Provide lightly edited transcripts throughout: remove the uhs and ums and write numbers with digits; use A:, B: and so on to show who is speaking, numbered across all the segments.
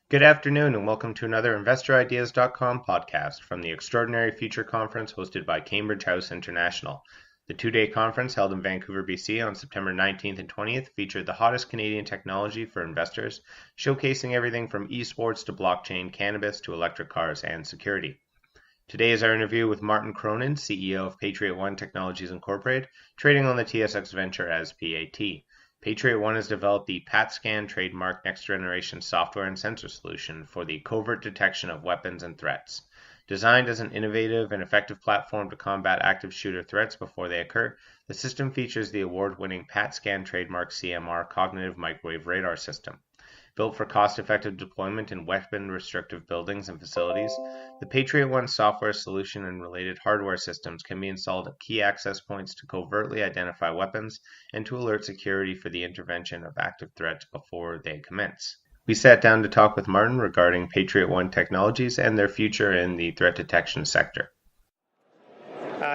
A: Good afternoon and welcome to another InvestorIdeas.com podcast from the Extraordinary Future Conference hosted by Cambridge House International. The two-day conference held in Vancouver, BC on September 19th and 20th featured the hottest Canadian technology for investors, showcasing everything from esports to blockchain, cannabis to electric cars and security. Today is our interview with Martin Cronin, CEO of Patriot Technologies Incorporated, trading on the TSX Venture as PAT. Patriot has developed the PAT trademark next-generation software and sensor solution for the covert detection of weapons and threats. Designed as an innovative and effective platform to combat active shooter threats before they occur, the system features the award-winning PAT trademark CMR cognitive microwave radar system. Built for cost-effective deployment in weapon-restrictive buildings and facilities, the Patriot software solution and related hardware systems can be installed at key access points to covertly identify weapons and to alert security for the intervention of active threats before they commence. We sat down to talk with Martin regarding Patriot Technologies and their future in the threat detection sector.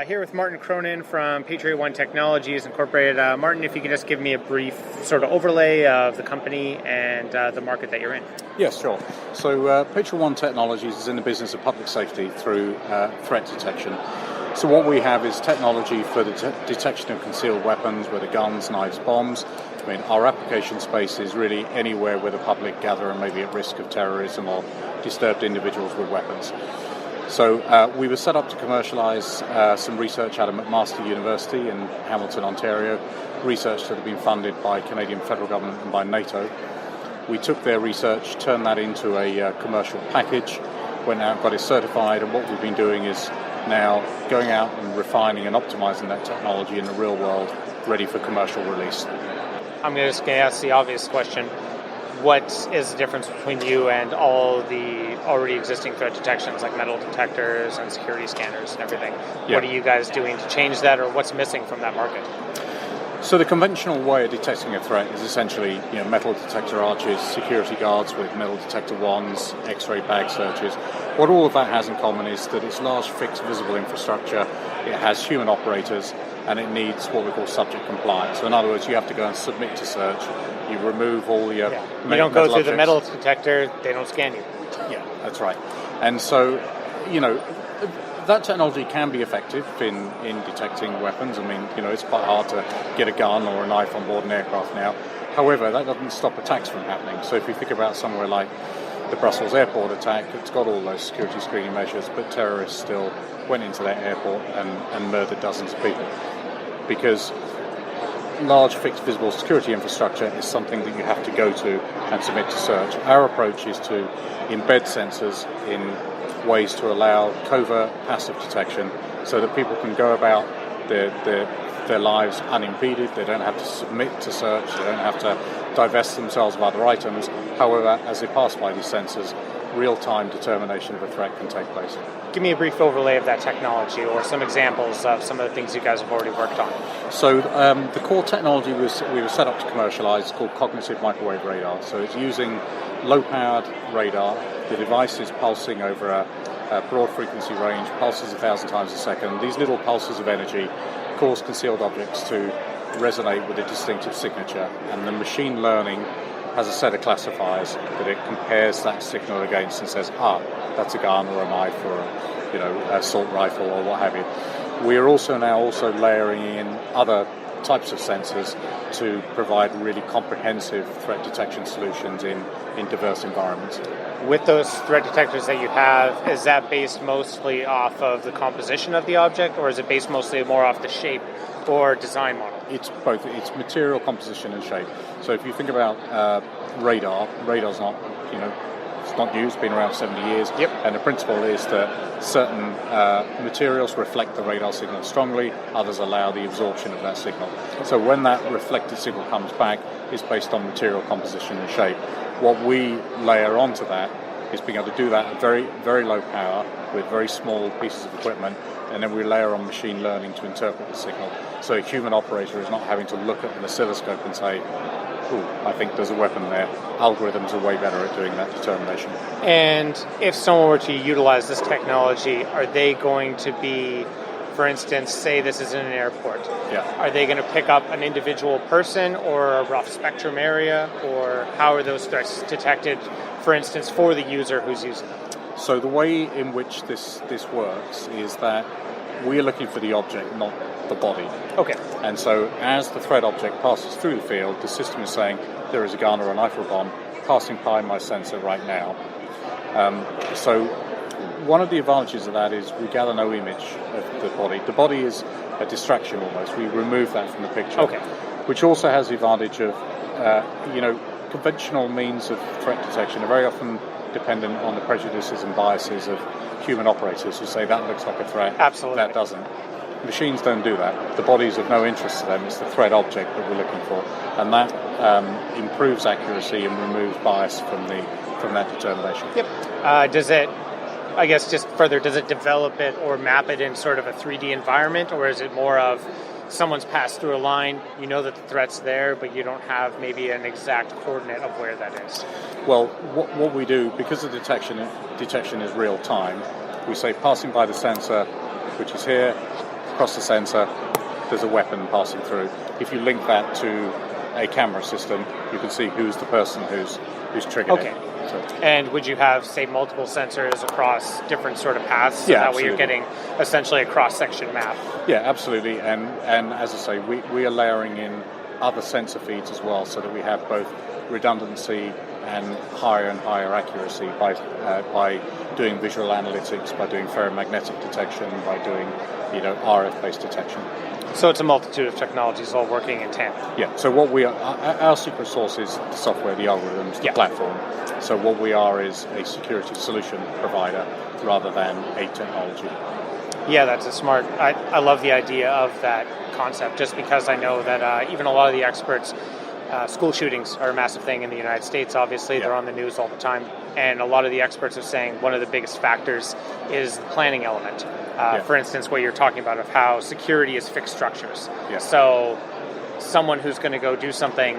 B: Here with Martin Cronin from Patriot Technologies Incorporated. Martin, if you could just give me a brief sort of overlay of the company and the market that you're in.
C: Yes, sure. So Patriot Technologies is in the business of public safety through threat detection. So what we have is technology for the detection of concealed weapons, whether guns, knives, bombs. I mean, our application space is really anywhere where the public gather and may be at risk of terrorism or disturbed individuals with weapons. So we were set up to commercialize some research out of McMaster University in Hamilton, Ontario, research that had been funded by Canadian federal government and by NATO. We took their research, turned that into a commercial package, went out and got it certified, and what we've been doing is now going out and refining and optimizing that technology in the real world, ready for commercial release.
B: I'm just going to ask the obvious question. What is the difference between you and all the already existing threat detections like metal detectors and security scanners and everything? Yeah. What are you guys doing to change that, or what's missing from that market?
C: So the conventional way of detecting a threat is essentially metal detector arches, security guards with metal detector wands, X-ray bag searches. What all of that has in common is that it's large, fixed, visible infrastructure. It has human operators, and it needs what we call subject compliance. So in other words, you have to go and submit to search. You remove all your
B: You don't go through the metal detector, they don't scan you.
C: Yeah, that's right. And so, that technology can be effective in detecting weapons. I mean, it's quite hard to get a gun or a knife on board an aircraft now. However, that doesn't stop attacks from happening. So if you think about somewhere like the Brussels airport attack, it's got all those security screening measures, but terrorists still went into that airport and murdered dozens of people. Because large fixed visible security infrastructure is something that you have to go to and submit to search. Our approach is to embed sensors in ways to allow covert passive detection so that people can go about their lives unimpeded. They don't have to submit to search. They don't have to divest themselves of other items. However, as they pass by these sensors, real-time determination of a threat can take place.
B: Give me a brief overlay of that technology or some examples of some of the things you guys have already worked on.
C: So the core technology we were set up to commercialize is called cognitive microwave radar. So it's using low-powered radar. The device is pulsing over a broad frequency range, pulses 1,000 times a second. These little pulses of energy cause concealed objects to resonate with a distinctive signature, and the machine learning has a set of classifiers that it compares that signal against and says, that's a gun or a knife or a assault rifle or what have you. We are also layering in other types of sensors to provide really comprehensive threat detection solutions in diverse environments.
B: With those threat detectors that you have, is that based mostly off of the composition of the object, or is it based mostly more off the shape or design model?
C: It's both. It's material composition and shape. So if you think about radar's not, it's not new. It's been around 70 years.
B: Yep.
C: And the principle is that certain materials reflect the radar signal strongly, others allow the absorption of that signal. So when that reflected signal comes back, it's based on material composition and shape. What we layer onto that is being able to do that at very, very low power with very small pieces of equipment, and then we layer on machine learning to interpret the signal. So a human operator is not having to look at an oscilloscope and say, I think there's a weapon there. Algorithms are way better at doing that determination.
B: And if someone were to utilize this technology, are they going to be For instance, say this is in an airport.
C: Yeah.
B: Are they going to pick up an individual person or a rough spectrum area, or how are those threats detected, for instance, for the user who's using them?
C: So the way in which this works is that we're looking for the object, not the body.
B: Okay.
C: And so as the threat object passes through the field, the system is saying there is a gun or a knife or a bomb passing by my sensor right now. So one of the advantages of that is we gather no image of the body. The body is a distraction almost. We remove that from the picture.
B: Okay.
C: Which also has the advantage of, conventional means of threat detection are very often dependent on the prejudices and biases of human operators who say that looks like a threat,
B: Absolutely.
C: that doesn't. Machines don't do that. The body is of no interest to them. It's the threat object that we're looking for, and that improves accuracy and removes bias from that determination.
B: Yep. Does it, I guess just further, does it develop it or map it in sort of a 3D environment, or is it more of someone's passed through a line, you know that the threat's there, but you don't have maybe an exact coordinate of where that is?
C: Well, what we do, because the detection is real time, we say passing by the sensor, which is here, across the sensor, there's a weapon passing through. If you link that to a camera system, you can see who's the person who's triggered it. So.
B: And would you have, say, multiple sensors across different sort of paths? So
C: Yeah,
B: that way you're getting essentially a cross-section map.
C: Yeah, absolutely. And as I say, we are layering in other sensor feeds as well, so that we have both redundancy and higher accuracy by doing visual analytics, by doing ferromagnetic detection, by doing RF-based detection.
B: So it's a multitude of technologies all working in tandem.
C: Yeah. So what we are, our secret sauce is the software, the algorithms, the platform. So what we are is a security solution provider rather than a technology.
B: Yeah, that's a smart. I love the idea of that concept, just because I know that even a lot of the experts. School shootings are a massive thing in the United States, obviously. They're on the news all the time. And a lot of the experts are saying one of the biggest factors is the planning element. For instance, what you're talking about of how security is fixed structures.
C: Yeah.
B: So someone who's going to go do something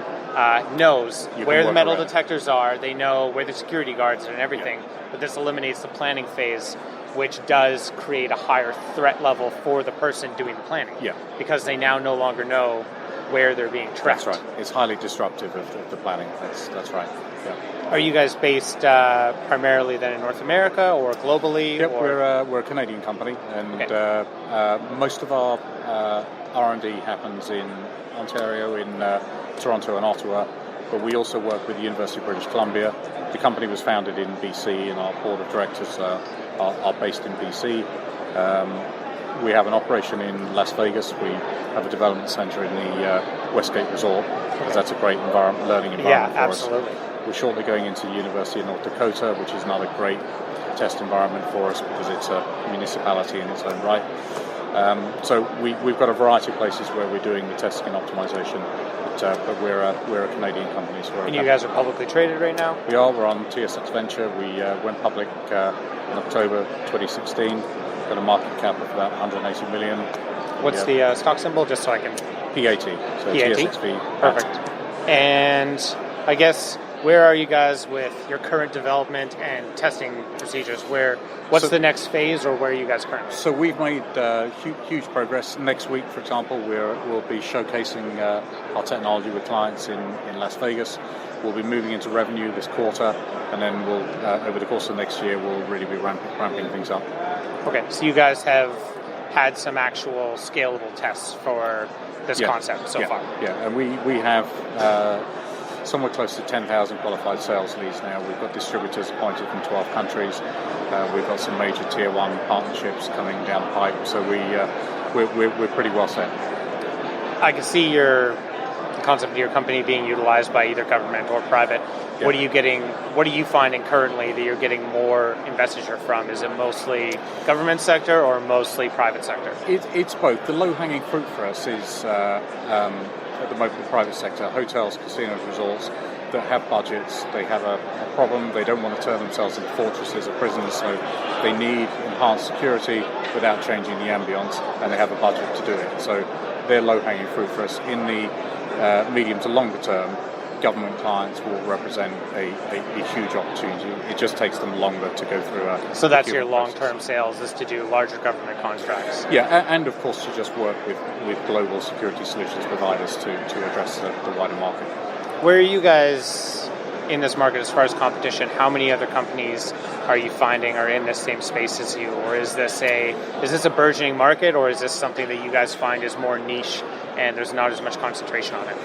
B: knows where the metal detectors are. They know where the security guards are and everything. But this eliminates the planning phase, which does create a higher threat level for the person doing the planning.
C: Yeah.
B: Because they now no longer know where they're being tracked.
C: That's right. It's highly disruptive of the planning. That's right. Yeah.
B: Are you guys based primarily then in North America or globally?
C: Yep,
B: or?
C: we're a Canadian company, and most of our R&D happens in Ontario, in Toronto and Ottawa, but we also work with the University of British Columbia. The company was founded in BC, and our board of directors are based in BC. We have an operation in Las Vegas. We have a development center in the Westgate Resort, because that's a great learning environment for us.
B: Absolutely.
C: We're shortly going into the University of North Dakota, which is another great test environment for us because it's a municipality in its own right. So we've got a variety of places where we're doing the testing and optimization, but we're a Canadian company. So
B: and you guys are publicly traded right now?
C: We are. We're on TSX Venture. We went public in October 2016. Got a market cap of about 180 million.
B: What's the stock symbol, just so I can...
C: PAT. So
B: PAT?
C: TSX.V.
B: Perfect. And I guess, where are you guys with your current development and testing procedures? What's the next phase, or where are you guys currently?
C: So we've made huge progress. Next week, for example, we'll be showcasing our technology with clients in Las Vegas. We'll be moving into revenue this quarter, and then we'll over the course of next year, we'll really be ramping things up.
B: Okay, so you guys have had some actual scalable tests for this concept so far.
C: Yeah, and we have somewhere close to 10,000 qualified sales leads now. We've got distributors appointed in 12 countries. We've got some major tier 1 partnerships coming down the pipe. So we're pretty well set.
B: I can see the concept of your company being utilized by either government or private. Yeah. What are you finding currently that you're getting more investiture from? Is it mostly government sector or mostly private sector?
C: It's both. The low-hanging fruit for us is at the moment the private sector, hotels, casinos, resorts that have budgets. They have a problem. They don't want to turn themselves into fortresses or prisons, so they need enhanced security without changing the ambience, and they have a budget to do it. So they're low-hanging fruit for us. In the medium to longer term, government clients will represent a huge opportunity. It just takes them longer to go through a
B: So that's your
C: process.
B: long-term sales, is to do larger government contracts.
C: Yeah, and of course to just work with global security solutions providers to address the wider market.
B: Where are you guys in this market as far as competition? How many other companies are you finding are in this same space as you? Or is this a burgeoning market, or is this something that you guys find is more niche and there's not as much concentration on it?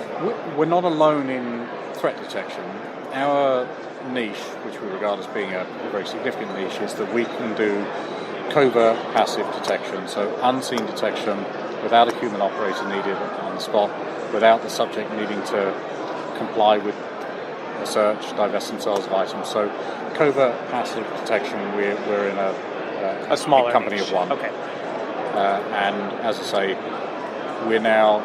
C: We're not alone in threat detection. Our niche, which we regard as being a very significant niche, is that we can do covert passive detection, so unseen detection without a human operator needed on the spot, without the subject needing to comply with a search, divest themselves of items. So covert passive detection, we're in a
B: smaller
C: company
B: niche.
C: of one.
B: Okay.
C: And as I say, we're now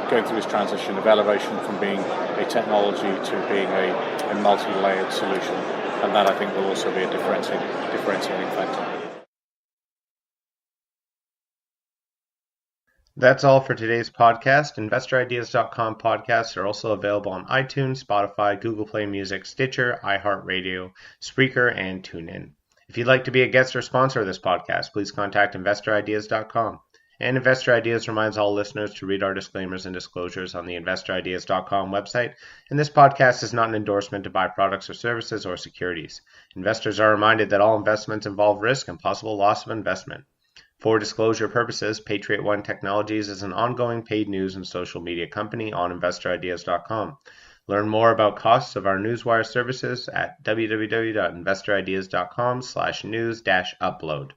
C: going through this transition of elevation from being a technology to being a multi-layered solution, and that I think will also be a differentiating factor.
A: That's all for today's podcast. InvestorIdeas.com podcasts are also available on iTunes, Spotify, Google Play Music, Stitcher, iHeartRadio, Spreaker, and TuneIn. If you'd like to be a guest or sponsor of this podcast, please contact InvestorIdeas.com. And Investor Ideas reminds all listeners to read our disclaimers and disclosures on the InvestorIdeas.com website, and this podcast is not an endorsement to buy products or services or securities. Investors are reminded that all investments involve risk and possible loss of investment. For disclosure purposes, Patriot One Technologies is an ongoing paid news and social media company on InvestorIdeas.com. Learn more about costs of our newswire services at www.investorideas.com/news-upload.